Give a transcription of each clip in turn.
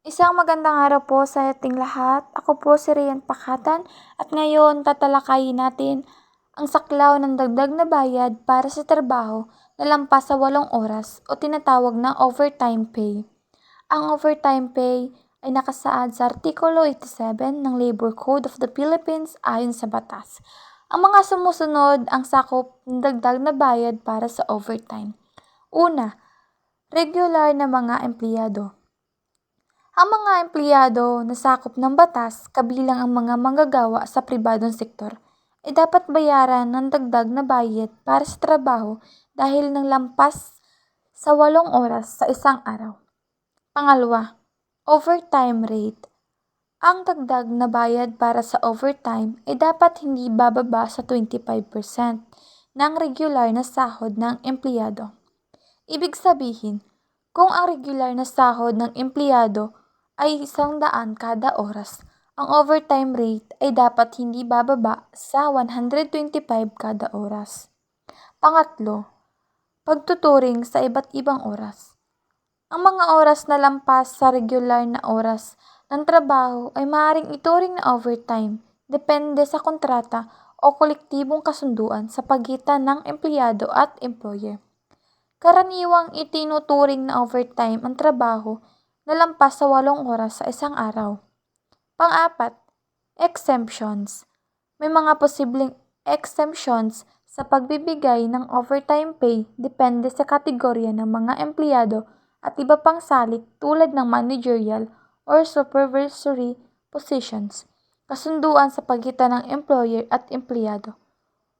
Isang magandang araw po sa ating lahat. Ako po si Rian Pakatan at ngayon tatalakayin natin ang saklaw ng dagdag na bayad para sa trabaho na lampas sa 8 oras o tinatawag na overtime pay. Ang overtime pay ay nakasaad sa Artikulo 87 ng Labor Code of the Philippines ayon sa batas. Ang mga sumusunod ang sakop ng dagdag na bayad para sa overtime. Una, regular na mga empleyado. Ang mga empleyado na sakop ng batas, kabilang ang mga manggagawa sa pribadong sektor, ay dapat bayaran ng dagdag na bayad para sa trabaho dahil ng lampas sa 8 oras sa isang araw. Pangalawa, overtime rate. Ang dagdag na bayad para sa overtime ay dapat hindi bababa sa 25% ng regular na sahod ng empleyado. Ibig sabihin, kung ang regular na sahod ng empleyado ay 100 kada oras, ang overtime rate ay dapat hindi bababa sa 125 kada oras. Pangatlo, pagtuturing sa iba't ibang oras. Ang mga oras na lampas sa regular na oras ng trabaho ay maaaring ituring na overtime, depende sa kontrata o kolektibong kasunduan sa pagitan ng empleyado at employer. Karaniwang itinuturing na overtime ang trabaho na lampas sa 8 oras sa isang araw. Pang-apat, exemptions. May mga posibleng exemptions sa pagbibigay ng overtime pay depende sa kategorya ng mga empleyado at iba pang salik tulad ng managerial or supervisory positions, kasunduan sa pagitan ng employer at empleyado,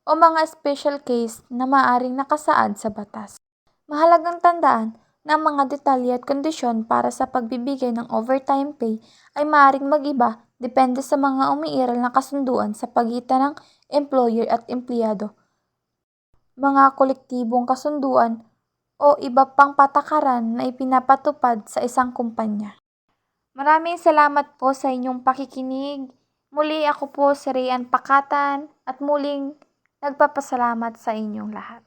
o mga special case na maaaring nakasaad sa batas. Mahalagang tandaan na ang mga detalye at kondisyon para sa pagbibigay ng overtime pay ay maaaring mag-iba depende sa mga umiiral na kasunduan sa pagitan ng employer at empleyado, mga kolektibong kasunduan o iba pang patakaran na ipinapatupad sa isang kumpanya. Maraming salamat po sa inyong pakikinig. Muli ako po si Rian Pakatan at muling nagpapasalamat sa inyong lahat.